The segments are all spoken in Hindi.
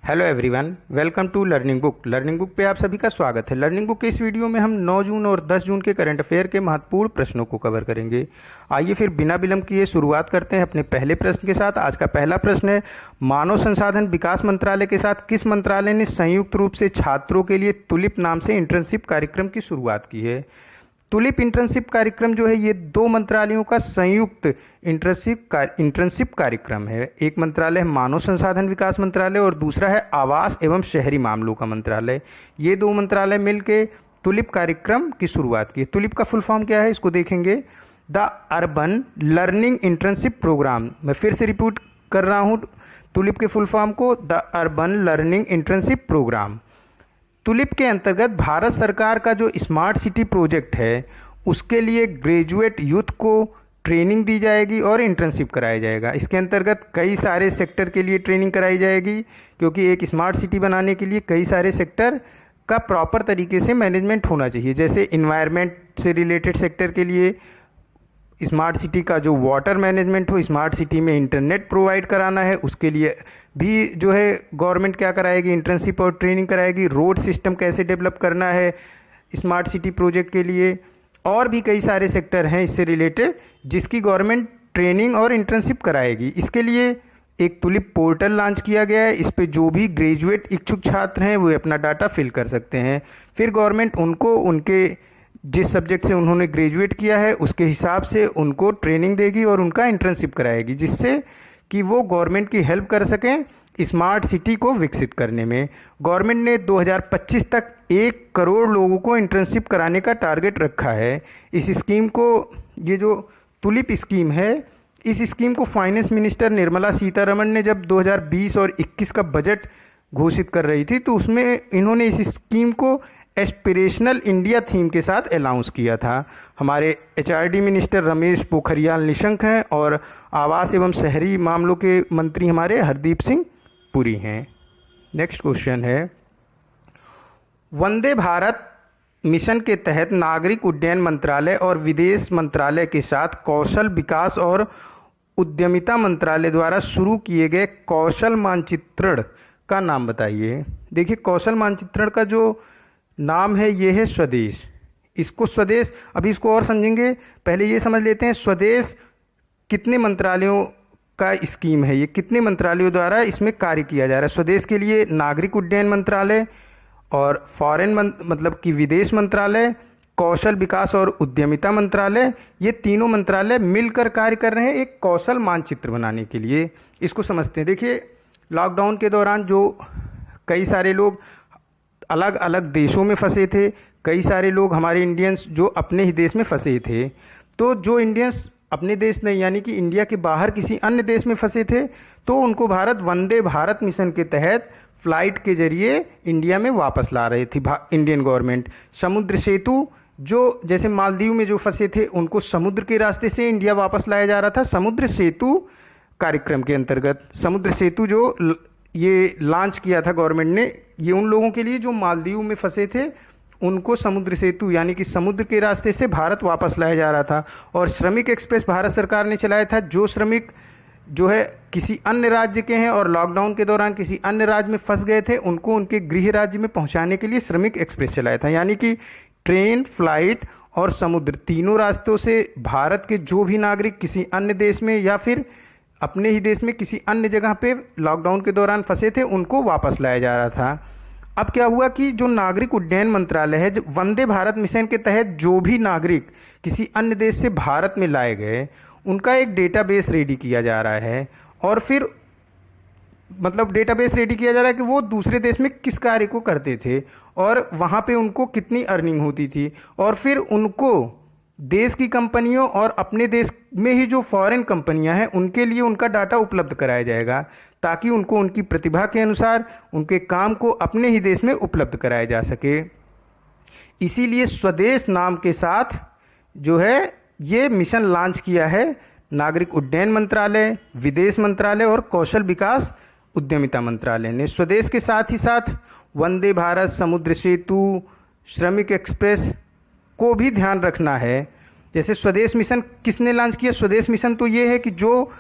Hello everyone, welcome to learning book. Learning book पे आप सभी का स्वागत है। लर्निंग बुक के इस वीडियो में हम 9 जून और 10 जून के करंट अफेयर के महत्वपूर्ण प्रश्नों को कवर करेंगे। आइए फिर बिना विलंब किए शुरुआत करते हैं अपने पहले प्रश्न के साथ। आज का पहला प्रश्न है, मानव संसाधन विकास मंत्रालय के साथ किस मंत्रालय ने संयुक्त रूप से छात्रों के लिए तुलिप नाम से इंटर्नशिप कार्यक्रम की शुरुआत की है। तुलिप इंटर्नशिप कार्यक्रम जो है ये दो मंत्रालयों का संयुक्त इंटर्नशिप कार्यक्रम है। एक मंत्रालय है मानव संसाधन विकास मंत्रालय और दूसरा है आवास एवं शहरी मामलों का मंत्रालय। ये दो मंत्रालय मिलकर तुलिप कार्यक्रम की शुरुआत की। तुलिप का फुल फॉर्म क्या है इसको देखेंगे, the urban learning internship programme. मैं फिर से रिपीट कर रहा हूँ तुलिप के फुल फॉर्म को, the urban learning internship programme. TULIP के अंतर्गत भारत सरकार का जो स्मार्ट सिटी प्रोजेक्ट है उसके लिए ग्रेजुएट यूथ को ट्रेनिंग दी जाएगी और इंटर्नशिप कराया जाएगा। इसके अंतर्गत कई सारे सेक्टर के लिए ट्रेनिंग कराई जाएगी, क्योंकि एक स्मार्ट सिटी बनाने के लिए कई सारे सेक्टर का प्रॉपर तरीके से मैनेजमेंट होना चाहिए। जैसे इन्वायरमेंट से रिलेटेड सेक्टर के लिए स्मार्ट सिटी का जो वाटर मैनेजमेंट हो, स्मार्ट सिटी में इंटरनेट प्रोवाइड कराना है, उसके लिए भी जो है गवर्नमेंट क्या कराएगी, इंटर्नशिप और ट्रेनिंग कराएगी। रोड सिस्टम कैसे डेवलप करना है स्मार्ट सिटी प्रोजेक्ट के लिए, और भी कई सारे सेक्टर हैं इससे रिलेटेड जिसकी गवर्नमेंट ट्रेनिंग और इंटर्नशिप कराएगी। इसके लिए एक तुलिप पोर्टल लॉन्च किया गया है। इस पे जो भी ग्रेजुएट इच्छुक छात्र हैं वो अपना डाटा फिल कर सकते हैं। फिर गवर्नमेंट उनको उनके जिस सब्जेक्ट से उन्होंने ग्रेजुएट किया है उसके हिसाब से उनको ट्रेनिंग देगी और उनका इंटर्नशिप कराएगी, जिससे कि वो गवर्नमेंट की हेल्प कर सकें स्मार्ट सिटी को विकसित करने में। गवर्नमेंट ने 2025 तक 1 करोड़ लोगों को इंटर्नशिप कराने का टारगेट रखा है। इस स्कीम को, ये जो तुलिप स्कीम है, इस स्कीम को फाइनेंस मिनिस्टर निर्मला सीतारमण ने जब 2020 और 21 का बजट घोषित कर रही थी तो उसमें इन्होंने इस स्कीम को एस्पिरेशनल इंडिया थीम के साथ अनाउंस किया था। हमारे एचआरडी मिनिस्टर रमेश पोखरियाल निशंक हैं और आवास एवं शहरी मामलों के मंत्री हमारे हरदीप सिंह पुरी हैं। नेक्स्ट क्वेश्चन है, वंदे भारत मिशन के तहत नागरिक उड्डयन मंत्रालय और विदेश मंत्रालय के साथ कौशल विकास और उद्यमिता मंत्रालय द्वारा शुरू किए गए कौशल मानचित्रण का नाम बताइए। देखिए, कौशल मानचित्रण का जो नाम है ये है स्वदेश। इसको स्वदेश, अभी इसको और समझेंगे, पहले ये समझ लेते हैं स्वदेश कितने मंत्रालयों का स्कीम है, ये कितने मंत्रालयों द्वारा इसमें कार्य किया जा रहा है। स्वदेश के लिए नागरिक उड्डयन मंत्रालय और फॉरेन मतलब कि विदेश मंत्रालय, कौशल विकास और उद्यमिता मंत्रालय, ये तीनों मंत्रालय मिलकर कार्य कर रहे हैं एक कौशल मानचित्र बनाने के लिए। इसको समझते हैं। देखिए, लॉकडाउन के दौरान जो कई सारे लोग अलग अलग देशों में फंसे थे, कई सारे लोग हमारे इंडियंस जो अपने ही देश में फंसे थे, तो जो इंडियंस अपने देश नहीं यानी कि इंडिया के बाहर किसी अन्य देश में फंसे थे तो उनको भारत वंदे भारत मिशन के तहत फ्लाइट के जरिए इंडिया में वापस ला रही थी इंडियन गवर्नमेंट। समुद्र सेतु, जो जैसे मालदीव में जो फंसे थे उनको समुद्र के रास्ते से इंडिया वापस लाया जा रहा था। समुद्र सेतु कार्यक्रम के अंतर्गत समुद्र सेतु जो ये लॉन्च किया था गवर्नमेंट ने, ये उन लोगों के लिए जो मालदीव में फंसे थे उनको समुद्र सेतु यानी कि समुद्र के रास्ते से भारत वापस लाया जा रहा था। और श्रमिक एक्सप्रेस भारत सरकार ने चलाया था। जो श्रमिक जो है किसी अन्य राज्य के हैं और लॉकडाउन के दौरान किसी अन्य राज्य में फंस गए थे, उनको उनके गृह राज्य में पहुंचाने के लिए श्रमिक एक्सप्रेस चलाया था। यानी कि ट्रेन, फ्लाइट और समुद्र तीनों रास्तों से भारत के जो भी नागरिक किसी अन्य देश में या फिर अपने ही देश में किसी अन्य जगह पे लॉकडाउन के दौरान फंसे थे उनको वापस लाया जा रहा था। अब क्या हुआ कि जो नागरिक उड्डयन मंत्रालय है, जो वंदे भारत मिशन के तहत जो भी नागरिक किसी अन्य देश से भारत में लाए गए उनका एक डेटाबेस रेडी किया जा रहा है। और फिर मतलब डेटाबेस रेडी किया जा रहा है कि वो दूसरे देश में किस कार्य को करते थे और वहाँ पे उनको कितनी अर्निंग होती थी, और फिर उनको देश की कंपनियों और अपने देश में ही जो फॉरेन कंपनियां हैं उनके लिए उनका डाटा उपलब्ध कराया जाएगा, ताकि उनको उनकी प्रतिभा के अनुसार उनके काम को अपने ही देश में उपलब्ध कराया जा सके। इसीलिए स्वदेश नाम के साथ जो है ये मिशन लॉन्च किया है नागरिक उड्डयन मंत्रालय, विदेश मंत्रालय और कौशल विकास उद्यमिता मंत्रालय ने। स्वदेश के साथ ही साथ वंदे भारत, समुद्र सेतु, श्रमिक एक्सप्रेस को भी ध्यान रखना है। जैसे स्वदेश मिशन किसने लॉन्च किया? स्वदेश मिशन तो ये है कि जो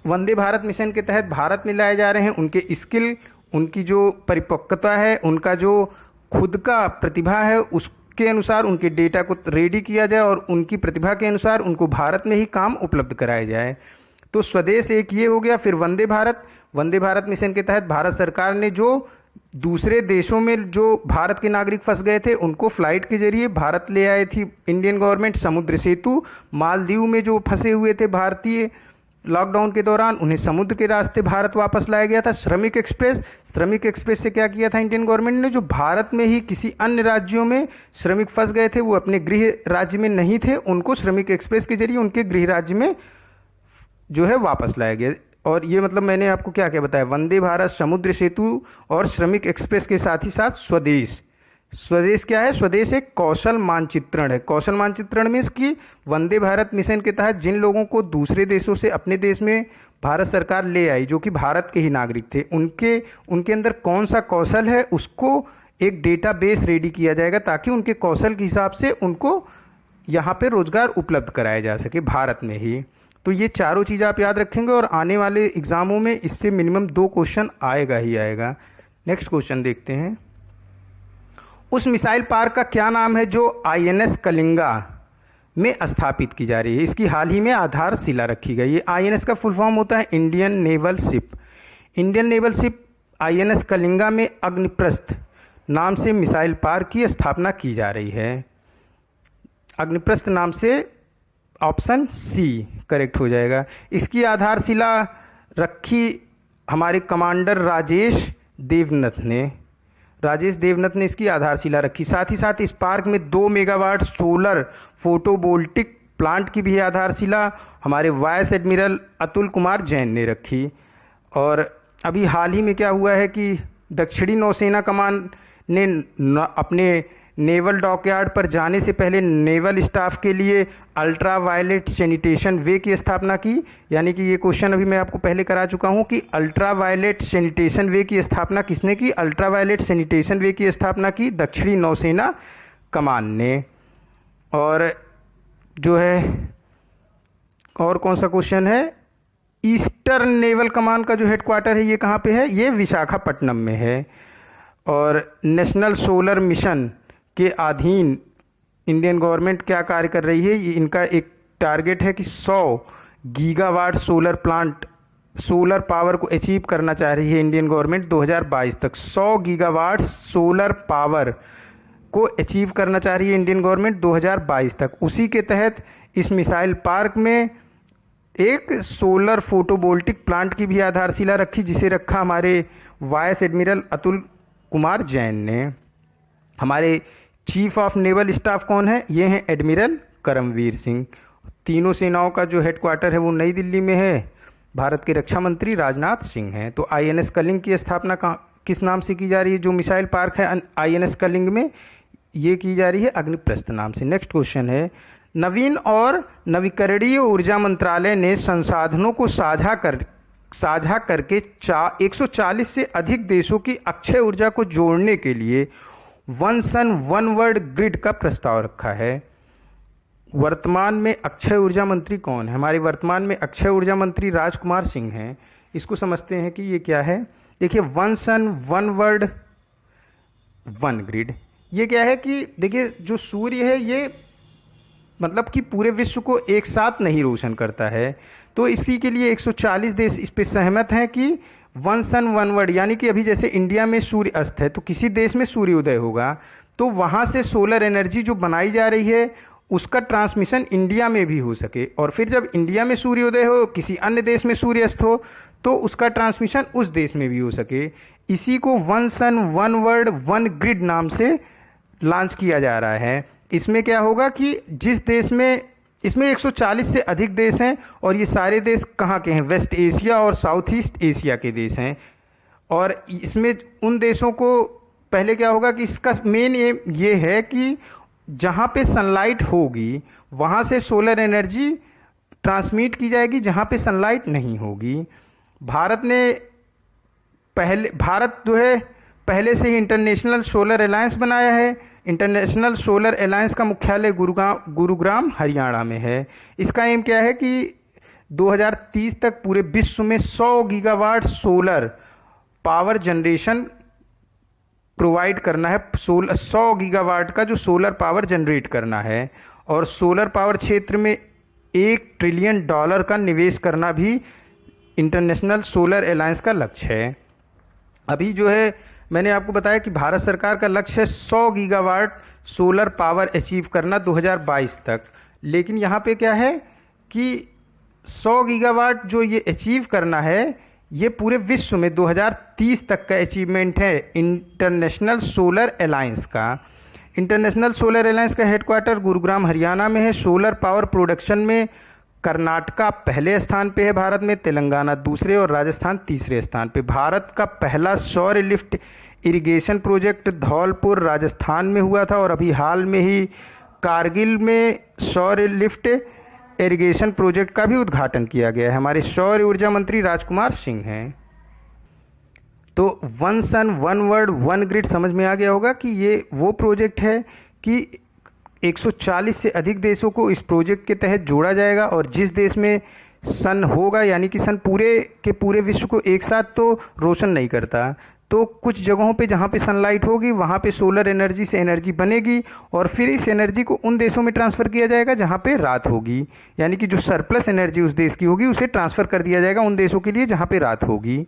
वंदे भारत मिशन के तहत भारत में लाए जा रहे हैं उनके स्किल, उनकी जो परिपक्वता है, उनका जो खुद का प्रतिभा है, उसके अनुसार उनके डेटा को रेडी किया जाए और उनकी प्रतिभा के अनुसार उनको भारत में ही काम उपलब्ध कराया जाए। तो स्वदेश एक ये हो गया। फिर वंदे भारत मिशन के तहत भारत सरकार ने जो दूसरे देशों में जो भारत के नागरिक फंस गए थे उनको फ्लाइट के जरिए भारत ले आई थी इंडियन गवर्नमेंट। समुद्र सेतु, मालदीव में जो फंसे हुए थे भारतीय लॉकडाउन के दौरान, उन्हें समुद्र के रास्ते भारत वापस लाया गया था। श्रमिक एक्सप्रेस से क्या किया था इंडियन गवर्नमेंट ने, जो भारत में ही किसी अन्य राज्यों में श्रमिक फंस गए थे, वो अपने गृह राज्य में नहीं थे, उनको श्रमिक एक्सप्रेस के जरिए उनके गृह राज्य में जो है वापस लाया गया। और ये मतलब मैंने आपको क्या क्या बताया, वंदे भारत, समुद्र सेतु और श्रमिक एक्सप्रेस के साथ ही साथ स्वदेश क्या है, स्वदेश एक कौशल मानचित्रण है। कौशल मानचित्रण में इसकी वंदे भारत मिशन के तहत जिन लोगों को दूसरे देशों से अपने देश में भारत सरकार ले आई, जो कि भारत के ही नागरिक थे, उनके अंदर कौन सा कौशल है, उसको एक डेटाबेस रेडी किया जाएगा ताकि उनके कौशल के हिसाब से उनको यहाँ पे रोजगार उपलब्ध कराया जा सके भारत में ही। तो ये चारों चीज़ आप याद रखेंगे और आने वाले एग्जामों में इससे मिनिमम 2 क्वेश्चन आएगा ही आएगा। नेक्स्ट क्वेश्चन देखते हैं। उस मिसाइल पार्क का क्या नाम है जो INS कलिंगा में स्थापित की जा रही है? इसकी हाल ही में आधारशिला रखी गई है। INS का फुल फॉर्म होता है Indian naval ship. Indian naval ship INS Kalinga में अग्निप्रस्थ नाम से मिसाइल पार्क की स्थापना की जा रही है। अग्निप्रस्थ नाम से ऑप्शन सी करेक्ट हो जाएगा। इसकी आधारशिला रखी हमारे कमांडर राजेश देवनथ ने इसकी आधारशिला रखी। साथ ही साथ इस पार्क में 2 मेगावाट सोलर फोटोवोल्टिक प्लांट की भी आधारशिला हमारे वाइस एडमिरल अतुल कुमार जैन ने रखी। और अभी हाल ही में क्या हुआ है कि दक्षिणी नौसेना कमान ने अपने नेवल डॉकयार्ड पर जाने से पहले नेवल स्टाफ के लिए अल्ट्रा वायलेट सैनिटेशन वे की स्थापना की। यानी कि ये क्वेश्चन अभी मैं आपको पहले करा चुका हूँ कि अल्ट्रा वायलेट सैनिटेशन वे की स्थापना किसने की? अल्ट्रा वायलेट सैनिटेशन वे की स्थापना की दक्षिणी नौसेना कमान ने। और जो है और कौन सा क्वेश्चन है, ईस्टर्न नेवल कमान का जो हेडक्वार्टर है ये कहाँ पे है? ये विशाखापट्टनम में है। और नेशनल सोलर मिशन के अधीन इंडियन गवर्नमेंट क्या कार्य कर रही है? ये इनका एक टारगेट है कि 100 गीगावाट सोलर पावर को अचीव करना चाह रही है इंडियन गवर्नमेंट 2022 तक। 100 गीगावाट सोलर पावर को अचीव करना चाह रही है इंडियन गवर्नमेंट 2022 तक। उसी के तहत इस मिसाइल पार्क में एक सोलर फोटोवोल्टिक प्लांट की भी आधारशिला रखी, जिसे रखा हमारे वाइस एडमिरल अतुल कुमार जैन ने। हमारे चीफ ऑफ नेवल स्टाफ कौन है? ये हैं एडमिरल करमवीर सिंह। तीनों सेनाओं का जो हेडक्वार्टर है वो नई दिल्ली में है। भारत के रक्षा मंत्री राजनाथ सिंह हैं। तो INS कलिंग की स्थापना किस नाम से की जा रही है? जो मिसाइल पार्क है INS कलिंग में, ये की जा रही है अग्निप्रस्थ नाम से। नेक्स्ट क्वेश्चन है, नवीन और नवीकरणीय ऊर्जा मंत्रालय ने संसाधनों को साझा करके 140 से अधिक देशों की अक्षय ऊर्जा को जोड़ने के लिए one sun one world grid का प्रस्ताव रखा है। वर्तमान में अक्षय ऊर्जा मंत्री कौन है? हमारे वर्तमान में अक्षय ऊर्जा मंत्री राजकुमार सिंह हैं। इसको समझते हैं कि ये क्या है। देखिए, one sun one world one grid, ये क्या है कि देखिए जो सूर्य है ये मतलब कि पूरे विश्व को एक साथ नहीं रोशन करता है। तो इसी के लिए 140 देश इस पर सहमत हैं कि वन सन वन वर्ल्ड, यानी कि अभी जैसे इंडिया में सूर्य अस्त है तो किसी देश में सूर्योदय होगा, तो वहाँ से सोलर एनर्जी जो बनाई जा रही है उसका ट्रांसमिशन इंडिया में भी हो सके। और फिर जब इंडिया में सूर्योदय हो, किसी अन्य देश में सूर्य अस्त हो, तो उसका ट्रांसमिशन उस देश में भी हो सके। इसी को one sun one world one grid नाम से लॉन्च किया जा रहा है। इसमें क्या होगा कि जिस देश में, इसमें 140 से अधिक देश हैं और ये सारे देश कहाँ के हैं? वेस्ट एशिया और साउथ ईस्ट एशिया के देश हैं। और इसमें उन देशों को पहले क्या होगा कि इसका मेन एम ये है कि जहाँ पे सनलाइट होगी वहाँ से सोलर एनर्जी ट्रांसमिट की जाएगी, जहाँ पे सनलाइट नहीं होगी। भारत जो है पहले से ही इंटरनेशनल सोलर अलायंस बनाया है। इंटरनेशनल सोलर अलायंस का मुख्यालय गुरुग्राम हरियाणा में है। इसका एम क्या है कि 2030 तक पूरे विश्व में 100 gigawatt solar power generation provide करना है। 100 गीगावाट का जो सोलर पावर जनरेट करना है, और सोलर पावर क्षेत्र में $1 ट्रिलियन का निवेश करना भी इंटरनेशनल सोलर अलायंस का लक्ष्य है। अभी जो है मैंने आपको बताया कि भारत सरकार का लक्ष्य है 100 गीगावाट सोलर पावर अचीव करना 2022 तक। लेकिन यहाँ पे क्या है कि 100 गीगावाट जो ये अचीव करना है, ये पूरे विश्व में 2030 तक का अचीवमेंट है इंटरनेशनल सोलर अलायंस का। इंटरनेशनल सोलर अलायंस का हेडक्वार्टर गुरुग्राम हरियाणा में है। सोलर पावर प्रोडक्शन में कर्नाटका पहले स्थान पे है भारत में, तेलंगाना दूसरे और राजस्थान तीसरे स्थान पे। भारत का पहला सौर lift irrigation project Dholpur Rajasthan में हुआ था, और अभी हाल में ही कारगिल में सौर लिफ्ट इरिगेशन प्रोजेक्ट का भी उद्घाटन किया गया है। हमारे सौर ऊर्जा मंत्री राजकुमार सिंह हैं। तो one sun one world one grid समझ में आ गया होगा कि ये वो प्रोजेक्ट है कि 140 से अधिक देशों को इस प्रोजेक्ट के तहत जोड़ा जाएगा, और जिस देश में सन होगा, यानी कि सन पूरे के पूरे विश्व को एक साथ तो रोशन नहीं करता, तो कुछ जगहों पे जहाँ पे सनलाइट होगी वहाँ पे सोलर एनर्जी से एनर्जी बनेगी, और फिर इस एनर्जी को उन देशों में ट्रांसफ़र किया जाएगा जहाँ पे रात होगी। यानी कि जो सरप्लस एनर्जी उस देश की होगी उसे ट्रांसफ़र कर दिया जाएगा उन देशों के लिए जहाँ पे रात होगी।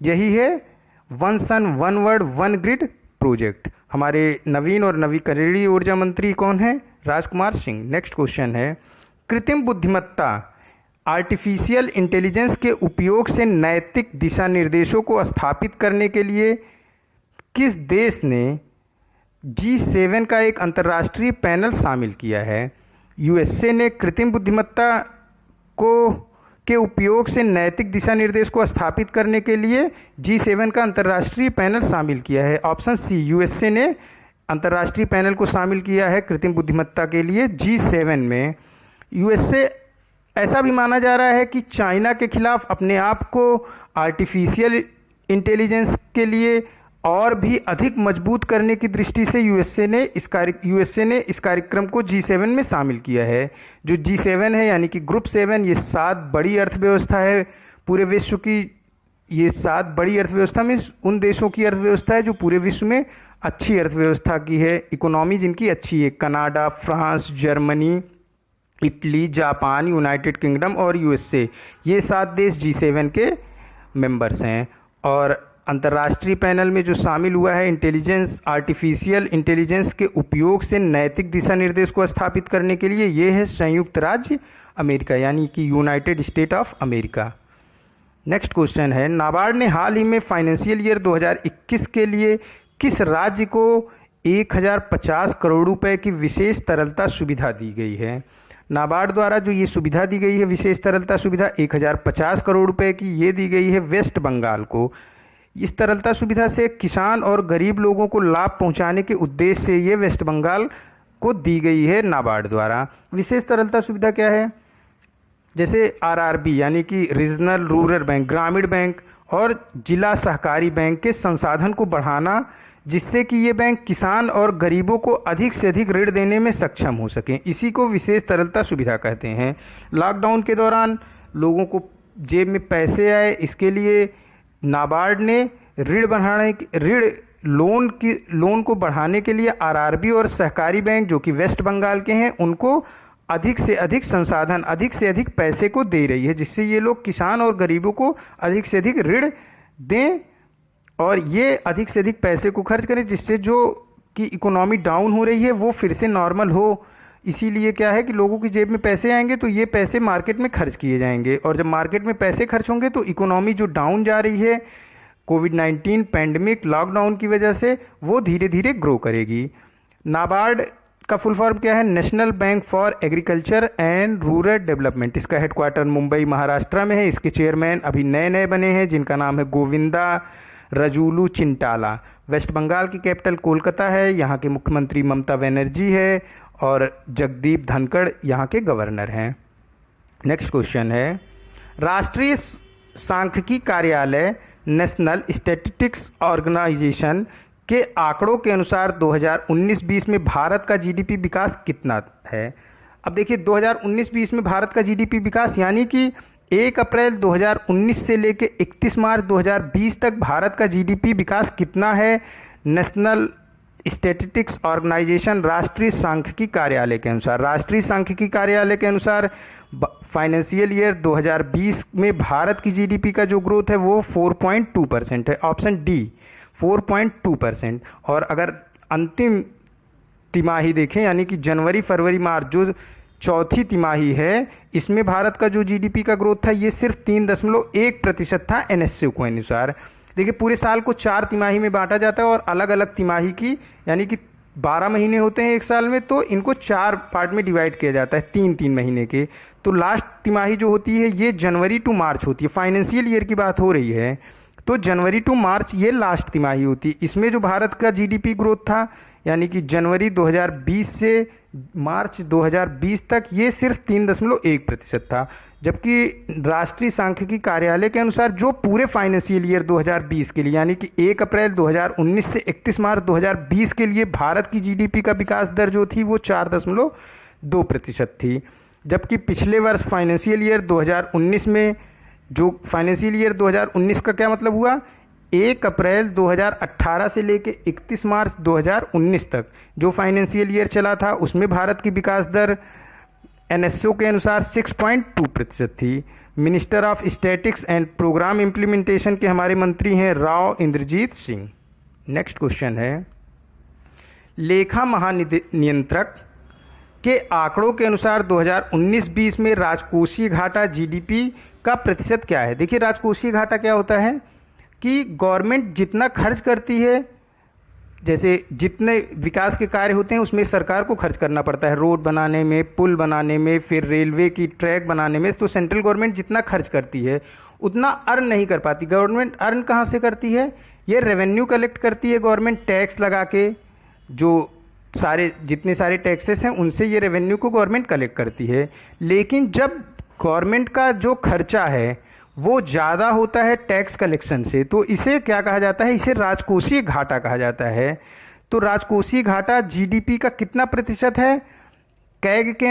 यही है one sun one world one grid project. हमारे नवीन और नवीकरणीय ऊर्जा मंत्री कौन है? राजकुमार सिंह। नेक्स्ट क्वेश्चन है, कृत्रिम बुद्धिमत्ता आर्टिफिशियल इंटेलिजेंस के उपयोग से नैतिक दिशा निर्देशों को स्थापित करने के लिए किस देश ने G7 का एक अंतर्राष्ट्रीय पैनल शामिल किया है? यूएसए ने कृत्रिम बुद्धिमत्ता के उपयोग से नैतिक दिशा निर्देश को स्थापित करने के लिए G7 का अंतर्राष्ट्रीय पैनल शामिल किया है। ऑप्शन सी, यूएसए ने अंतर्राष्ट्रीय पैनल को शामिल किया है कृत्रिम बुद्धिमत्ता के लिए G7 में। यूएसए ऐसा भी माना जा रहा है कि चाइना के खिलाफ अपने आप को आर्टिफिशियल इंटेलिजेंस के लिए और भी अधिक मजबूत करने की दृष्टि से यूएसए ने इस कार्यक्रम को G7 में शामिल किया है। जो G7 है यानी कि ग्रुप 7, ये 7 बड़ी अर्थव्यवस्था है पूरे विश्व की। ये 7 बड़ी अर्थव्यवस्था में उन देशों की अर्थव्यवस्था है जो पूरे विश्व में अच्छी अर्थव्यवस्था की है, इकोनॉमी जिनकी अच्छी है। Canada, France, Germany, Italy, Japan, United kingdom और यूएसए, ये 7 देश G7 के मेंबर्स हैं। और अंतर्राष्ट्रीय पैनल में जो शामिल हुआ है आर्टिफिशियल इंटेलिजेंस के उपयोग से नैतिक दिशा निर्देश को स्थापित करने के लिए, ये है संयुक्त राज्य अमेरिका यानी कि United state of America. Next question है, नाबार्ड ने हाल ही में फाइनेंशियल ईयर 2021 के लिए किस राज्य को 1050 करोड़ रुपए की विशेष तरलता सुविधा दी गई है? नाबार्ड द्वारा जो ये सुविधा दी गई है, विशेष तरलता सुविधा 1050 करोड़ रुपए की, ये दी गई है वेस्ट बंगाल को। इस तरलता सुविधा से किसान और गरीब लोगों को लाभ पहुंचाने के उद्देश्य से ये वेस्ट बंगाल को दी गई है नाबार्ड द्वारा। विशेष तरलता सुविधा क्या है? जैसे आरआरबी यानी कि रीजनल रूरल बैंक, ग्रामीण बैंक और जिला सहकारी बैंक के संसाधन को बढ़ाना, जिससे कि ये बैंक किसान और गरीबों को अधिक से अधिक ऋण देने में सक्षम हो सकें, इसी को विशेष तरलता सुविधा कहते हैं। लॉकडाउन के दौरान लोगों को जेब में पैसे आए, इसके लिए नाबार्ड ने लोन को बढ़ाने के लिए आरआरबी और सहकारी बैंक जो कि वेस्ट बंगाल के हैं, उनको अधिक से अधिक संसाधन, अधिक से अधिक पैसे को दे रही है, जिससे ये लोग किसान और गरीबों को अधिक से अधिक ऋण दें और ये अधिक से अधिक पैसे को खर्च करें, जिससे जो कि इकोनॉमी डाउन हो रही है वो फिर से नॉर्मल हो। इसीलिए क्या है कि लोगों की जेब में पैसे आएंगे तो ये पैसे मार्केट में खर्च किए जाएंगे, और जब मार्केट में पैसे खर्च होंगे तो इकोनॉमी जो डाउन जा रही है कोविड-19 पैंडमिक लॉकडाउन की वजह से, वो धीरे धीरे ग्रो करेगी। नाबार्ड का फुल फॉर्म क्या है? National bank for agriculture and rural development. इसका हेडक्वार्टर मुंबई महाराष्ट्र में है। इसके चेयरमैन अभी नए नए बने हैं जिनका नाम है गोविंदा रजूलू चिंटाला। वेस्ट बंगाल की कैपिटल कोलकाता है, यहाँ के मुख्यमंत्री ममता बनर्जी है और जगदीप धनखड़ यहाँ के गवर्नर हैं। नेक्स्ट क्वेश्चन है, राष्ट्रीय सांख्यिकी कार्यालय नेशनल स्टैटिस्टिक्स ऑर्गेनाइजेशन के आंकड़ों के अनुसार 2019-20 में भारत का जीडीपी विकास कितना है? अब देखिए 2019-20 में भारत का जीडीपी विकास यानी कि 1 अप्रैल 2019 से लेकर 31 मार्च 2020 तक भारत का जीडीपी विकास कितना है? नेशनल स्टैटिस्टिक्स ऑर्गेनाइजेशन राष्ट्रीय सांख्यिकी कार्यालय के अनुसार, राष्ट्रीय सांख्यिकी कार्यालय के अनुसार फाइनेंशियल ईयर 2020 में भारत की जीडीपी का जो ग्रोथ है वो 4.2% है, ऑप्शन डी 4.2%। और अगर अंतिम तिमाही देखें यानी कि जनवरी फरवरी मार्च जो चौथी तिमाही है, इसमें भारत का जो जीडीपी का ग्रोथ था ये सिर्फ 3.1% था एनएससी के अनुसार। देखिए पूरे साल को 4 तिमाही में बांटा जाता है और अलग अलग तिमाही की यानी कि 12 महीने होते हैं एक साल में, तो इनको 4 पार्ट में डिवाइड किया जाता है 3-3 महीने के। तो लास्ट तिमाही जो होती है ये जनवरी टू मार्च होती है, फाइनेंशियल ईयर की बात हो रही है, तो जनवरी टू मार्च ये लास्ट तिमाही होती है। इसमें जो भारत का जीडीपी ग्रोथ था यानी कि जनवरी 2020 से मार्च 2020 तक ये सिर्फ 3.1% था, जबकि राष्ट्रीय सांख्यिकी कार्यालय के अनुसार जो पूरे फाइनेंशियल ईयर 2020 के लिए यानी कि 1 अप्रैल 2019 से 31 मार्च 2020 के लिए भारत की जीडीपी का विकास दर जो थी वो 4.2% थी। जबकि पिछले वर्ष फाइनेंशियल ईयर 2019 में, जो फाइनेंशियल ईयर 2019 का क्या मतलब हुआ, 1 अप्रैल 2018 से लेकर 31 मार्च 2019 तक जो फाइनेंशियल ईयर चला था उसमें भारत की विकास दर एनएसओ के अनुसार 6.2% थी। Minister of statics and programme implementation के हमारे मंत्री हैं राव इंद्रजीत सिंह। नेक्स्ट क्वेश्चन है, लेखा महानियंत्रक के आंकड़ों के अनुसार 2019-20 में राजकोषीय घाटा जीडीपी का प्रतिशत क्या है? देखिए राजकोषीय घाटा क्या होता है कि गवर्नमेंट जितना खर्च करती है, जैसे जितने विकास के कार्य होते हैं उसमें सरकार को खर्च करना पड़ता है, रोड बनाने में, पुल बनाने में, फिर रेलवे की ट्रैक बनाने में, तो सेंट्रल गवर्नमेंट जितना खर्च करती है उतना अर्न नहीं कर पाती। गवर्नमेंट अर्न कहाँ से करती है? ये रेवेन्यू कलेक्ट करती है गवर्नमेंट टैक्स लगा के, जो जितने सारे टैक्सेस हैं उनसे ये रेवेन्यू को गवर्नमेंट कलेक्ट करती है। लेकिन जब गवर्नमेंट का जो खर्चा है वो ज़्यादा होता है टैक्स कलेक्शन से, तो इसे क्या कहा जाता है? इसे राजकोषीय घाटा कहा जाता है। तो राजकोषीय घाटा जीडीपी का कितना प्रतिशत है? कैग के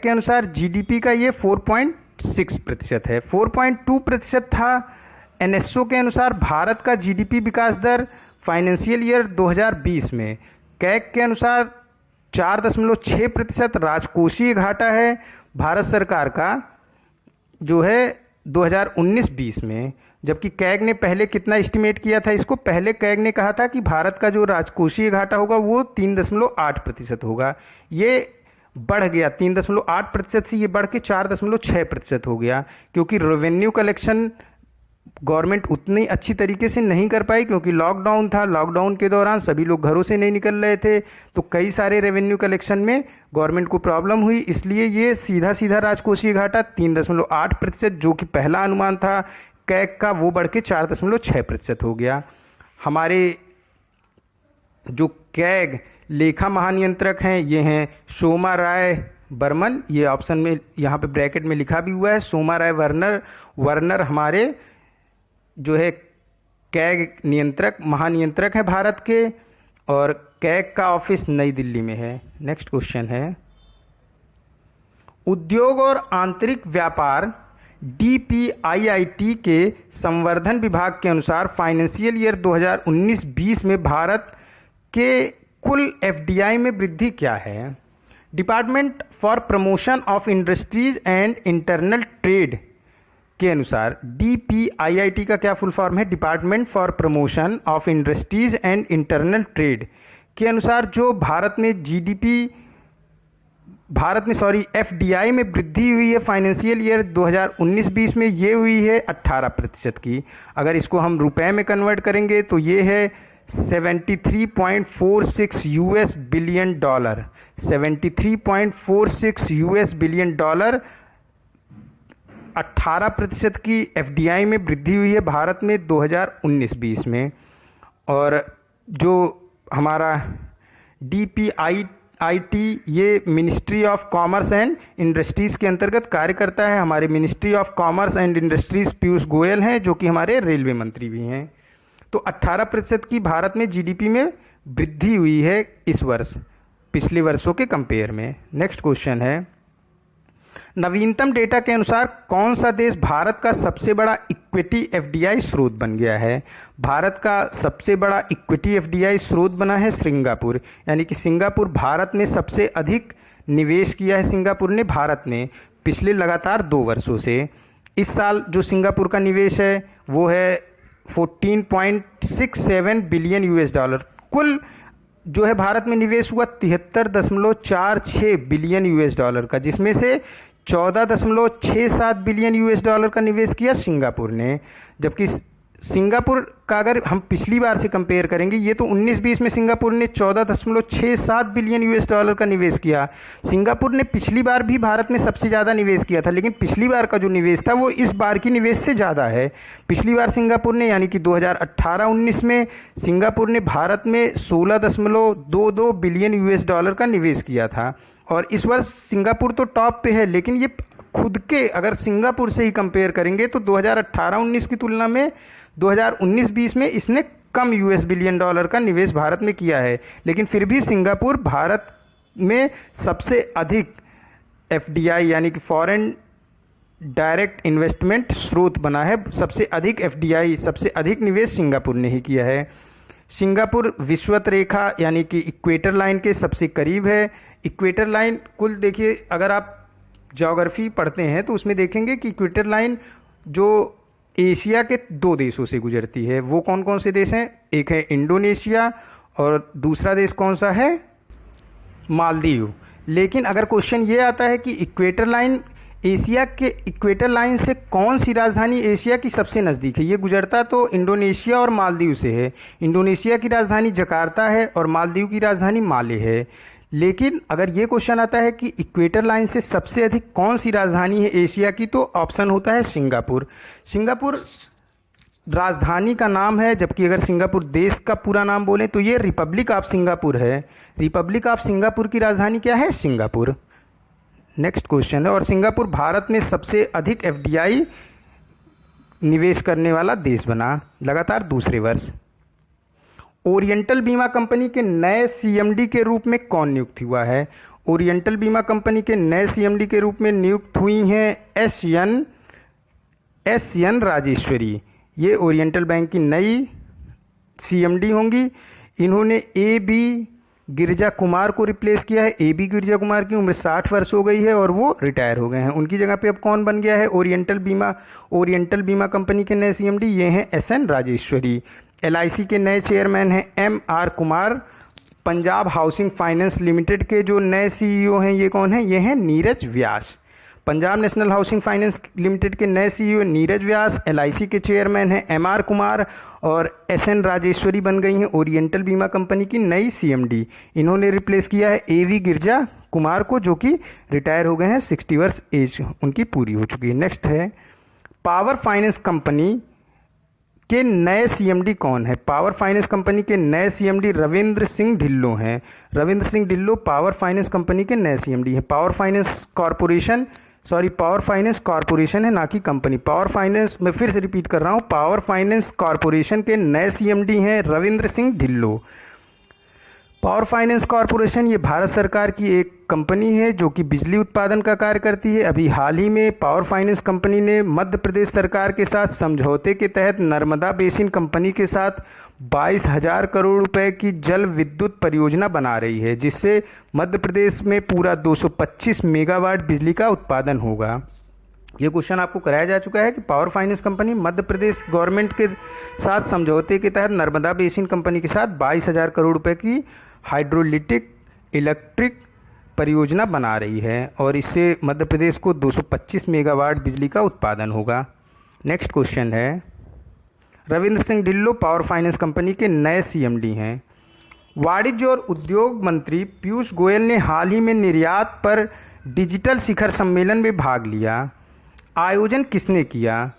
अनुसार जीडीपी का ये 4.6% है, 4.2% था। एनएसओ के अनुसार भारत का जीडीपी विकास दर फाइनेंशियल ईयर 2020 में कैग के अनुसार 4.6% राजकोषीय घाटा है भारत सरकार का जो है 2019-20 में। जबकि कैग ने पहले कितना एस्टिमेट किया था इसको? पहले कैग ने कहा था कि भारत का जो राजकोषीय घाटा होगा वो 3.8% होगा। ये बढ़ गया 3.8% से ये बढ़ के 4.6% हो गया, क्योंकि रेवेन्यू कलेक्शन गवर्नमेंट उतनी अच्छी तरीके से नहीं कर पाई, क्योंकि लॉकडाउन था। लॉकडाउन के दौरान सभी लोग घरों से नहीं निकल रहे थे, तो कई सारे रेवेन्यू कलेक्शन में गवर्नमेंट को प्रॉब्लम हुई। इसलिए ये सीधा राजकोषीय घाटा 3.8% जो कि पहला अनुमान था कैग का, वो बढ़ के 4.6% हो गया। हमारे जो कैग लेखा महानियंत्रक हैं ये हैं सोमा राय बर्मन, ये ऑप्शन में यहाँ पे ब्रैकेट में लिखा भी हुआ है, सोमा राय वर्नर हमारे जो है कैग महानियंत्रक है भारत के, और कैग का ऑफिस नई दिल्ली में है। नेक्स्ट क्वेश्चन है, उद्योग और आंतरिक व्यापार DPIIT के संवर्धन विभाग के अनुसार फाइनेंशियल ईयर 2019-20 में भारत के कुल FDI में वृद्धि क्या है? Department for promotion of industries and internal trade के अनुसार DPIIT का क्या फुल फॉर्म है? Department for promotion of industries and internal trade के अनुसार जो भारत में FDI में वृद्धि हुई है फाइनेंशियल ईयर 2019-20 में, ये हुई है 18% की। अगर इसको हम रुपए में कन्वर्ट करेंगे तो ये है 73.46 US billion dollar, 73.46 US billion dollar. 18% की FDI में वृद्धि हुई है भारत में 2019-20 में। और जो हमारा DPIIT ये ministry of commerce and industries के अंतर्गत कार्य करता है। हमारे ministry of commerce and industries Piyush Goyal हैं, जो कि हमारे रेलवे मंत्री भी हैं। तो 18% की भारत में GDP में वृद्धि हुई है इस वर्ष पिछले वर्षों के कंपेयर में। नेक्स्ट क्वेश्चन है, नवीनतम डेटा के अनुसार कौन सा देश भारत का सबसे बड़ा इक्विटी एफडीआई स्रोत बन गया है? भारत का सबसे बड़ा इक्विटी एफडीआई स्रोत बना है सिंगापुर। यानी कि सिंगापुर भारत में सबसे अधिक निवेश किया है सिंगापुर ने भारत में पिछले लगातार 2 वर्षों से। इस साल जो सिंगापुर का निवेश है वो है 14.67 बिलियन यूएस डॉलर। कुल जो है भारत में निवेश हुआ 73.46 बिलियन यूएस डॉलर का, जिसमें से 14.67 बिलियन यूएस डॉलर का निवेश किया सिंगापुर ने। जबकि सिंगापुर का अगर हम पिछली बार से कंपेयर करेंगे, ये तो 19-20 में सिंगापुर ने 14.67 बिलियन यूएस डॉलर का निवेश किया। सिंगापुर ने पिछली बार भी भारत में सबसे ज़्यादा निवेश किया था, लेकिन पिछली बार का जो निवेश था वो इस बार की निवेश से ज़्यादा है। पिछली बार सिंगापुर ने यानी कि 2018-19 में सिंगापुर ने भारत में 16.22 बिलियन यूएस डॉलर का निवेश किया था। और इस वर्ष सिंगापुर तो टॉप पे है, लेकिन ये खुद के अगर सिंगापुर से ही कंपेयर करेंगे तो 2018-19 की तुलना में 2019-20 में इसने कम यूएस बिलियन डॉलर का निवेश भारत में किया है। लेकिन फिर भी सिंगापुर भारत में सबसे अधिक एफडीआई यानी कि फॉरेन डायरेक्ट इन्वेस्टमेंट स्रोत बना है। सबसे अधिक एफडीआई, सबसे अधिक निवेश सिंगापुर ने ही किया है। सिंगापुर विषुवत रेखा यानी कि इक्वेटर लाइन के सबसे करीब है। इक्वेटर लाइन कुल देखिए, अगर आप ज्योग्राफी पढ़ते हैं तो उसमें देखेंगे कि इक्वेटर लाइन जो एशिया के 2 देशों से गुजरती है। वो कौन कौन से देश हैं? एक है इंडोनेशिया और दूसरा देश कौन सा है? मालदीव। लेकिन अगर क्वेश्चन ये आता है कि इक्वेटर लाइन, एशिया के इक्वेटर लाइन से कौन सी राजधानी एशिया की सबसे नज़दीक है? ये गुजरता तो इंडोनेशिया और मालदीव से है। इंडोनेशिया की राजधानी जकार्ता है और मालदीव की राजधानी माले है। लेकिन अगर ये क्वेश्चन आता है कि इक्वेटर लाइन से सबसे अधिक कौन सी राजधानी है एशिया की, तो ऑप्शन होता है सिंगापुर। सिंगापुर राजधानी का नाम है, जबकि अगर सिंगापुर देश का पूरा नाम बोलें तो ये रिपब्लिक ऑफ सिंगापुर है। रिपब्लिक ऑफ सिंगापुर की राजधानी क्या है? सिंगापुर। नेक्स्ट क्वेश्चन है, और सिंगापुर भारत में सबसे अधिक एफडीआई निवेश करने वाला देश बना लगातार दूसरे वर्ष। ओरिएंटल बीमा कंपनी के नए सीएमडी के रूप में कौन नियुक्त हुआ है? ओरिएंटल बीमा कंपनी के नए सीएमडी के रूप में नियुक्त हुई हैं एस.एन. राजेश्वरी। ये ओरिएंटल बैंक की नई सीएमडी होंगी। इन्होंने ए.बी. गिरिजा कुमार को रिप्लेस किया है। ए.बी. गिरिजा कुमार की उम्र 60 वर्ष हो गई है और वो रिटायर हो गए हैं। उनकी जगह पे अब कौन बन गया है? ओरिएंटल बीमा कंपनी के नए सीएमडी ये हैं एस.एन. राजेश्वरी। एलआईसी के नए चेयरमैन हैं M R. Kumar. Punjab housing Finance Limited के जो नए सीईओ हैं ये कौन हैं? ये हैं Neeraj Vyas. Punjab National Housing Finance Limited CEO नए सीईओ नीरज व्यास, एलआईसी के चेयरमैन हैं एम.आर. कुमार और एस.एन. राजेश्वरी बन गई हैं ओरिएंटल बीमा कंपनी की नई सीएमडी। इन्होंने रिप्लेस किया है ए.वी. गिरजा कुमार को, जो कि रिटायर हो गए हैं। 60 वर्ष एज उनकी पूरी हो चुकी है। नेक्स्ट है, पावर फाइनेंस कंपनी के नए सीएमडी कौन है? पावर फाइनेंस कंपनी के नए सीएमडी रविंद्र सिंह ढिल्लों हैं। Ravindra Singh Dhillon power finance company के नए सीएमडी हैं। पावर फाइनेंस कॉरपोरेशन है, ना कि कंपनी। पावर फाइनेंस, मैं फिर से रिपीट कर रहा हूँ, पावर फाइनेंस कॉरपोरेशन के नए सीएमडी हैं Ravindra Singh Dhillon. Power finance corporation ये भारत सरकार की एक कंपनी है जो कि बिजली उत्पादन का कार्य करती है। अभी हाल ही में पावर फाइनेंस कंपनी ने मध्य प्रदेश सरकार के साथ समझौते के तहत नर्मदा बेसिन कंपनी के साथ 22,000 करोड़ रुपए की जल विद्युत परियोजना बना रही है, जिससे मध्य प्रदेश में पूरा 225 मेगावाट बिजली का उत्पादन होगा। ये क्वेश्चन आपको कराया जा चुका है कि power finance company Madhya Pradesh government के साथ समझौते के तहत नर्मदा बेसिन कंपनी के साथ 22,000 करोड़ रुपए की हाइड्रोलिटिक इलेक्ट्रिक परियोजना बना रही है और इससे मध्य प्रदेश को 225 मेगावाट बिजली का उत्पादन होगा। नेक्स्ट क्वेश्चन है, Ravindra Singh Dhillon power finance company के नए सीएमडी हैं। वाणिज्य और उद्योग मंत्री पीयूष गोयल ने हाल ही में निर्यात पर डिजिटल शिखर सम्मेलन में भाग लिया। आयोजन किसने किया?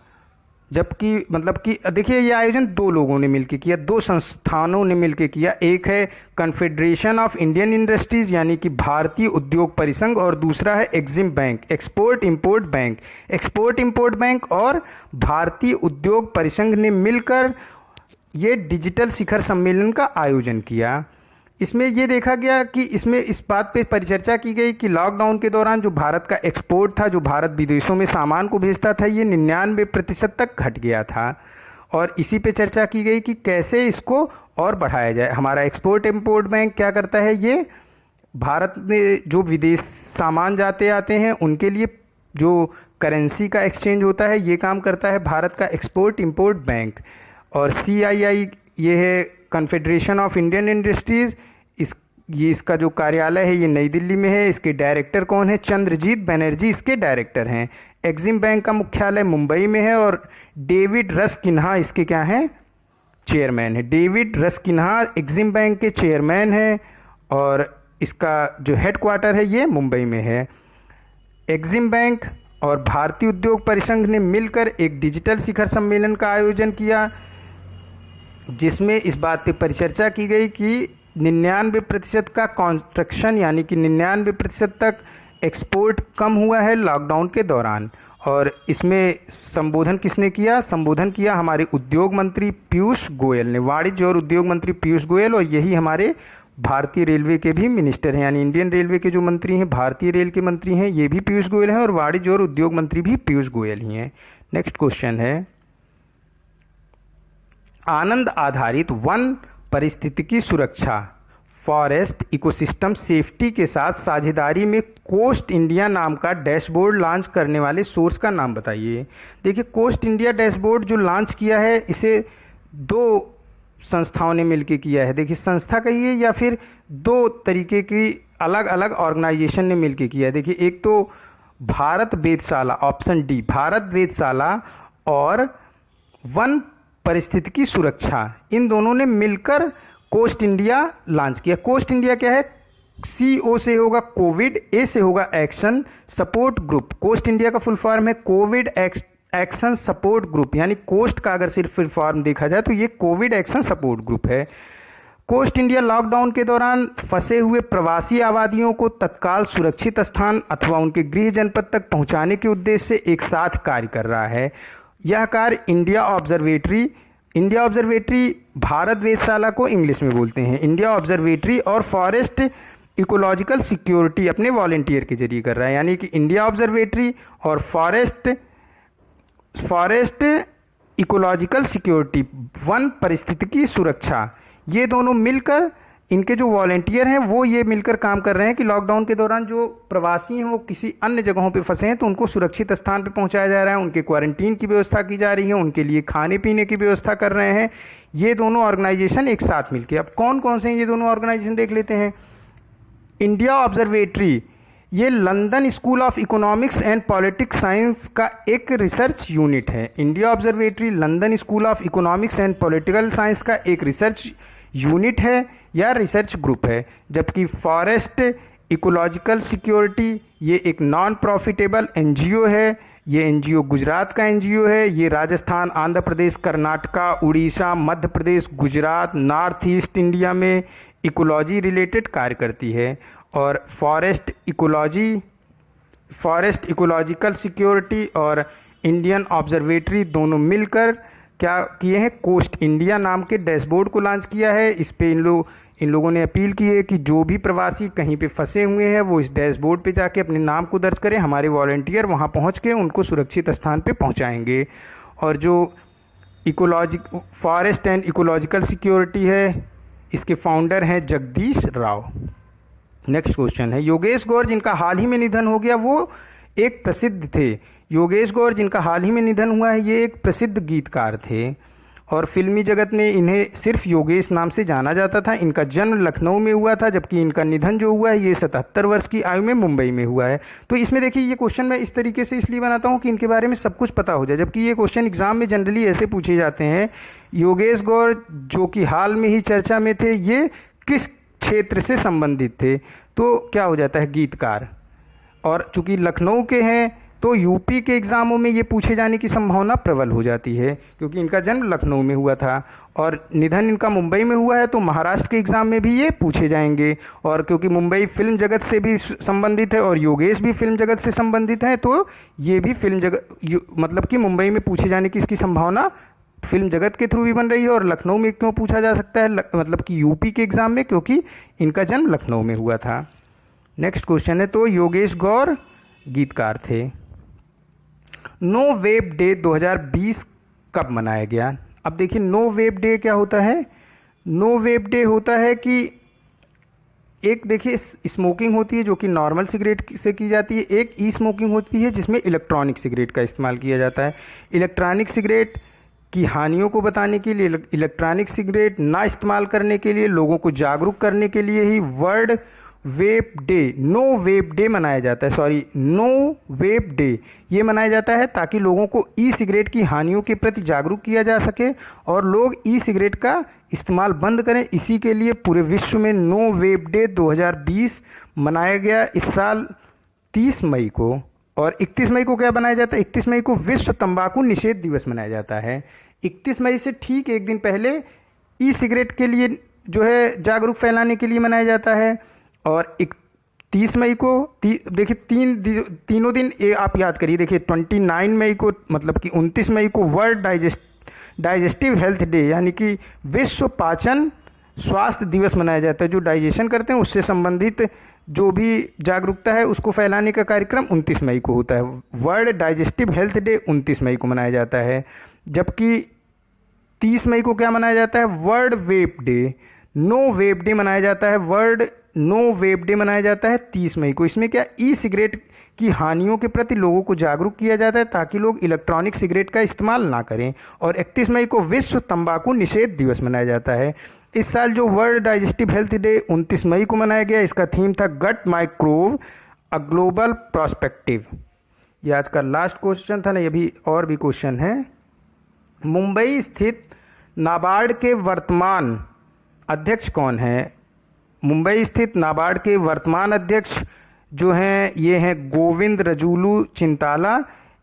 जबकि मतलब कि देखिए, ये आयोजन 2 लोगों ने मिलकर किया, 2 संस्थानों ने मिलकर किया। एक है कन्फेडरेशन ऑफ इंडियन इंडस्ट्रीज यानी कि भारतीय उद्योग परिसंघ, और दूसरा है EXIM bank, export import bank. Export import bank और भारतीय उद्योग परिसंघ ने मिलकर ये डिजिटल शिखर सम्मेलन का आयोजन किया। इसमें ये देखा गया कि इसमें इस बात पे परिचर्चा की गई कि लॉकडाउन के दौरान जो भारत का एक्सपोर्ट था, जो भारत विदेशों में सामान को भेजता था, ये 99% तक घट गया था। और इसी पे चर्चा की गई कि कैसे इसको और बढ़ाया जाए। हमारा एक्सपोर्ट इंपोर्ट बैंक क्या करता है, ये भारत में जो विदेश सामान जाते आते हैं उनके लिए जो करेंसी का एक्सचेंज होता है, ये काम करता है भारत का एक्सपोर्ट इंपोर्ट बैंक। और CII ये है कन्फेडरेशन ऑफ इंडियन इंडस्ट्रीज़, ये इसका जो कार्यालय है ये नई दिल्ली में है। इसके डायरेक्टर कौन है, चंद्रजीत बनर्जी इसके डायरेक्टर हैं। एक्सिम बैंक का मुख्यालय मुंबई में है और डेविड रस्किन्हा इसके क्या हैं, चेयरमैन है। डेविड रस्किन्हा एक्सिम बैंक के चेयरमैन हैं और इसका जो हेडक्वार्टर है ये मुंबई में है। एक्सिम बैंक और भारतीय उद्योग परिसंघ ने मिलकर एक डिजिटल शिखर सम्मेलन का आयोजन किया, जिसमें इस बात पे परिचर्चा की गई कि 99% का कंस्ट्रक्शन यानी कि 99% तक एक्सपोर्ट कम हुआ है लॉकडाउन के दौरान। और इसमें संबोधन किसने किया, संबोधन किया हमारे उद्योग मंत्री पीयूष गोयल ने, वाणिज्य और उद्योग मंत्री पीयूष गोयल। और यही हमारे भारतीय रेलवे के भी मिनिस्टर हैं, यानी इंडियन रेलवे के जो मंत्री हैं, भारतीय रेल के मंत्री हैं, ये भी पीयूष गोयल हैं और वाणिज्य और उद्योग मंत्री भी पीयूष गोयल ही हैं। नेक्स्ट क्वेश्चन है, आनंद आधारित वन परिस्थितिकी सुरक्षा फॉरेस्ट इकोसिस्टम सेफ्टी के साथ साझेदारी में कोस्ट इंडिया नाम का डैशबोर्ड लॉन्च करने वाले सोर्स का नाम बताइए। देखिए, कोस्ट इंडिया डैशबोर्ड जो लॉन्च किया है इसे 2 संस्थाओं ने मिलकर किया है। देखिए, संस्था कहिए या फिर 2 तरीके की अलग अलग ऑर्गेनाइजेशन ने मिलकर किया है। देखिए, एक तो भारत वेधशाला, ऑप्शन डी भारत वेधशाला, और वन परिस्थितिकी सुरक्षा, इन दोनों ने मिलकर कोस्ट इंडिया लॉन्च किया। कोस्ट इंडिया क्या है, CO से होगा कोविड, A से होगा action support group. COAST India का फुल फॉर्म है कोविड एक्शन सपोर्ट ग्रुप, यानी कोस्ट का अगर सिर्फ फुल फॉर्म देखा जाए तो ये कोविड एक्शन सपोर्ट ग्रुप है। कोस्ट इंडिया लॉकडाउन के दौरान फंसे हुए प्रवासी आबादियों को तत्काल सुरक्षित स्थान अथवा उनके गृह जनपद तक पहुंचाने के उद्देश्य से एक साथ कार्य कर रहा है। यह कार्य इंडिया ऑब्जर्वेटरी भारत वेधशाला को इंग्लिश में बोलते हैं, इंडिया ऑब्जर्वेटरी और फॉरेस्ट इकोलॉजिकल सिक्योरिटी अपने वॉलेंटियर के जरिए कर रहा है। यानी कि इंडिया ऑब्जर्वेटरी और फॉरेस्ट इकोलॉजिकल सिक्योरिटी, वन परिस्थितिकी सुरक्षा, ये दोनों मिलकर, इनके जो वॉलेंटियर हैं वो ये मिलकर काम कर रहे हैं कि लॉकडाउन के दौरान जो प्रवासी हैं वो किसी अन्य जगहों पे फंसे हैं तो उनको सुरक्षित स्थान पे पहुंचाया जा रहा है, उनके क्वारंटीन की व्यवस्था की जा रही है, उनके लिए खाने पीने की व्यवस्था कर रहे हैं, ये दोनों ऑर्गेनाइजेशन एक साथ मिलकर। अब कौन कौन से हैं ये दोनों ऑर्गेनाइजेशन देख लेते हैं। इंडिया ऑब्जर्वेटरी, ये London school of economics and politics science का एक रिसर्च यूनिट है। India observatory London school of economics and political science का एक रिसर्च यूनिट है या रिसर्च ग्रुप है। जबकि फॉरेस्ट इकोलॉजिकल सिक्योरिटी ये एक नॉन प्रॉफिटेबल NGO है। ये NGO गुजरात का NGO है। ये Rajasthan, Andhra Pradesh, Karnataka, Orissa, Madhya Pradesh, Gujarat, north east India में इकोलॉजी रिलेटेड कार्य करती है। और फॉरेस्ट इकोलॉजिकल सिक्योरिटी और इंडियन ऑब्जर्वेटरी दोनों मिलकर क्या किए हैं, कोस्ट इंडिया नाम के डैशबोर्ड को लॉन्च किया है। इस पे इन लोगों ने अपील की है कि जो भी प्रवासी कहीं पे फंसे हुए हैं वो इस डैशबोर्ड पे जाके अपने नाम को दर्ज करें, हमारे वॉलंटियर वहां पहुंच के उनको सुरक्षित स्थान पे पहुंचाएंगे। और जो फॉरेस्ट एंड इकोलॉजिकल सिक्योरिटी है, इसके फाउंडर हैं जगदीश राव। नेक्स्ट क्वेश्चन है, योगेश गौर जिनका हाल ही में निधन हो गया वो एक प्रसिद्ध थे। योगेश गौर जिनका हाल ही में निधन हुआ है ये एक प्रसिद्ध गीतकार थे और फिल्मी जगत में इन्हें सिर्फ योगेश नाम से जाना जाता था। इनका जन्म लखनऊ में हुआ था, जबकि इनका निधन जो हुआ है ये 77 वर्ष की आयु में मुंबई में हुआ है। तो इसमें देखिए, ये क्वेश्चन मैं इस तरीके से इसलिए बनाता हूँ कि इनके बारे में सब कुछ पता हो जाए, जबकि ये क्वेश्चन एग्जाम में जनरली ऐसे पूछे जाते हैं, योगेश गौर जो कि हाल में ही चर्चा में थे ये किस क्षेत्र से संबंधित थे, तो क्या हो जाता है गीतकार। और चूंकि लखनऊ के हैं तो यूपी के एग्ज़ामों में ये पूछे जाने की संभावना प्रबल हो जाती है, क्योंकि इनका जन्म लखनऊ में हुआ था और निधन इनका मुंबई में हुआ है, तो महाराष्ट्र के एग्ज़ाम में भी ये पूछे जाएंगे। और क्योंकि मुंबई फिल्म जगत से भी संबंधित है और योगेश भी फिल्म जगत से संबंधित है, तो ये भी फिल्म जगत मतलब कि मुंबई में पूछे जाने की इसकी संभावना फिल्म जगत के थ्रू भी बन रही है। और लखनऊ में क्यों पूछा जा सकता है, मतलब कि यूपी के एग्ज़ाम में, क्योंकि इनका जन्म लखनऊ में हुआ था। नेक्स्ट क्वेश्चन है, तो योगेश गौर गीतकार थे। नो वेब डे 2020 कब मनाया गया? अब देखिए, नो वेब डे क्या होता है? नो वेब डे होता है कि एक देखिए स्मोकिंग होती है जो कि नॉर्मल सिगरेट से की जाती है, एक ई स्मोकिंग होती है जिसमें इलेक्ट्रॉनिक सिगरेट का इस्तेमाल किया जाता है। इलेक्ट्रॉनिक सिगरेट की हानियों को बताने के लिए, इलेक्ट्रॉनिक सिगरेट ना इस्तेमाल करने के लिए, लोगों को जागरूक करने के लिए ही वर्ल्ड वेप डे, नो वेप डे मनाया जाता है। सॉरी, नो वेप डे ये मनाया जाता है ताकि लोगों को ई सिगरेट की हानियों के प्रति जागरूक किया जा सके और लोग ई सिगरेट का इस्तेमाल बंद करें। इसी के लिए पूरे विश्व में नो वेप डे 2020 मनाया गया इस साल 30 मई को। और 31 मई को क्या मनाया जाता है? 31 मई को विश्व तंबाकू निषेध दिवस मनाया जाता है। 31 मई से ठीक एक दिन पहले ई सिगरेट के लिए जो है जागरूक फैलाने के लिए मनाया जाता है। और 30 मई को देखिए तीनों दिन आप याद करिए। देखिए 29 मई को, मतलब कि 29 मई को वर्ल्ड डाइजेस्टिव हेल्थ डे यानी कि विश्व पाचन स्वास्थ्य दिवस मनाया जाता है। जो डाइजेशन करते हैं उससे संबंधित जो भी जागरूकता है उसको फैलाने का कार्यक्रम 29 मई को होता है। वर्ल्ड डाइजेस्टिव हेल्थ डे 29 मई को मनाया जाता है। जबकि 30 मई को क्या मनाया जाता है? वर्ल्ड वेप डे, नो वेप डे मनाया जाता है। वर्ल्ड नो वेप डे मनाया जाता है 30 मई को। इसमें क्या ई सिगरेट की हानियों के प्रति लोगों को जागरूक किया जाता है ताकि लोग इलेक्ट्रॉनिक सिगरेट का इस्तेमाल ना करें। और 31 मई को विश्व तंबाकू निषेध दिवस मनाया जाता है। इस साल जो वर्ल्ड डाइजेस्टिव हेल्थ डे 29 मई को मनाया गया, इसका थीम था गट माइक्रोब अ ग्लोबल प्रोस्पेक्टिव। ये आज का लास्ट क्वेश्चन था ना, ये भी और भी क्वेश्चन है। मुंबई स्थित नाबार्ड के वर्तमान अध्यक्ष कौन है? मुंबई स्थित नाबार्ड के वर्तमान अध्यक्ष जो हैं ये हैं गोविंद रजूलू चिंताला।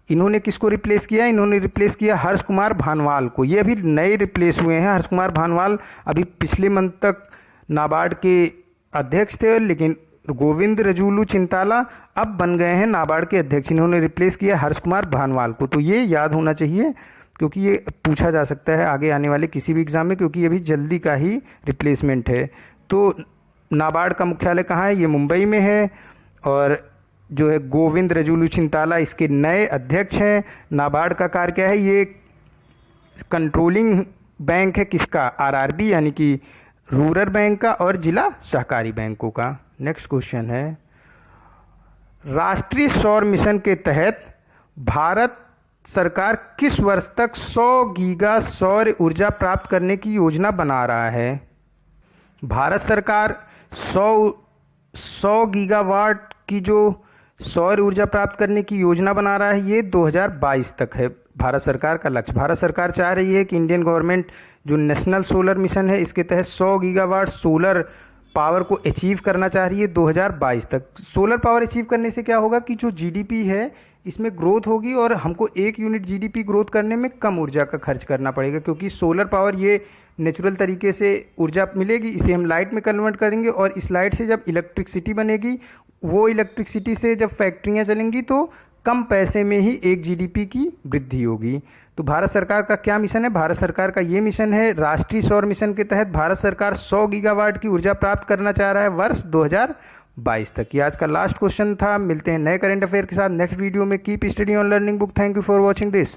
इन्होंने किसको रिप्लेस किया? इन्होंने रिप्लेस किया हर्ष कुमार भानवाल को। ये अभी नए रिप्लेस हुए हैं। हर्ष कुमार भानवाल अभी पिछले मंथ तक नाबार्ड के अध्यक्ष थे, लेकिन गोविंद रजूलू चिंताला अब बन गए हैं नाबार्ड के अध्यक्ष। इन्होंने रिप्लेस किया हर्ष कुमार भानवाल को। तो ये याद होना चाहिए क्योंकि ये पूछा जा सकता है आगे आने वाले किसी भी एग्जाम में, क्योंकि ये भी जल्दी का ही रिप्लेसमेंट है। तो नाबार्ड का मुख्यालय कहाँ है? ये मुंबई में है। और जो है गोविंद रजूलू चिंताला इसके नए अध्यक्ष हैं। नाबार्ड का कार्य क्या है? ये कंट्रोलिंग बैंक है किसका? आरआरबी यानी कि रूरल बैंक का और जिला सहकारी बैंकों का। नेक्स्ट क्वेश्चन है, राष्ट्रीय सौर मिशन के तहत भारत सरकार किस वर्ष तक 100 गीगा सौर ऊर्जा प्राप्त करने की योजना बना रहा है? भारत सरकार 100 गीगावाट की जो सौर ऊर्जा प्राप्त करने की योजना बना रहा है, ये 2022 तक है भारत सरकार का लक्ष्य। भारत सरकार चाह रही है कि इंडियन गवर्नमेंट जो नेशनल सोलर मिशन है इसके तहत 100 गीगावाट सोलर पावर को अचीव करना चाह रही है 2022 तक। सोलर पावर अचीव करने से क्या होगा कि जो जीडीपी है इसमें ग्रोथ होगी और हमको 1 यूनिट जीडीपी ग्रोथ करने में कम ऊर्जा का खर्च करना पड़ेगा, क्योंकि सोलर पावर ये नेचुरल तरीके से ऊर्जा मिलेगी, इसे हम लाइट में कन्वर्ट करेंगे और इस लाइट से जब इलेक्ट्रिसिटी बनेगी, वो इलेक्ट्रिसिटी से जब फैक्ट्रियाँ चलेंगी तो कम पैसे में ही 1 जीडीपी की वृद्धि होगी। तो भारत सरकार का क्या मिशन है? भारत सरकार का ये मिशन है, राष्ट्रीय सौर मिशन के तहत भारत सरकार 100 गीगावाट की ऊर्जा प्राप्त करना चाह रहा है वर्ष 2022 तक। ये आज का लास्ट क्वेश्चन था। मिलते हैं नए करंट अफेयर के साथ नेक्स्ट वीडियो में। Keep study on learning book. Thank you for watching this.